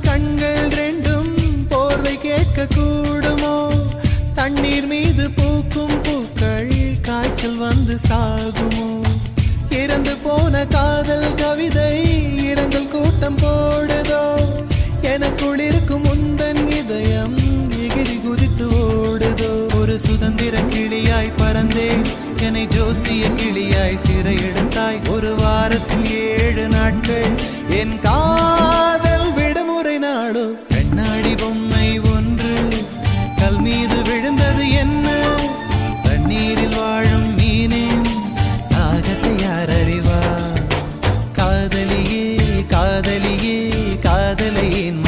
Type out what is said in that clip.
கண்கள் ரெண்டும் போர்வை கேட்க கூடுமோ? தண்ணீர் மீது பூக்கும் பூக்கள் காய்ச்சல் வந்து சாகுமோ? இறந்து போன காதல் கவிதை இரங்கல் கூட்டம் போடுதோ? எனக்குள் இருக்கும் முந்தன் இதயம் எகிரி குதித்து ஓடுதோ? ஒரு சுதந்திர கிளியாய் பறந்தேன், என்னை ஜோசிய கிளியாய் சிறையெடுத்தாய். ஒரு வாரத்தில் 7 நாட்கள் என் காதல் விடுமுறை நாடோ? கண்ணாடி பொம்மை ஒன்று கல் மீது விழுந்தது என்ன? தண்ணீரில் வாழும் மீனின் தாகத்தை யார் அறிவார்? காதலியே காதலியே காதலையின்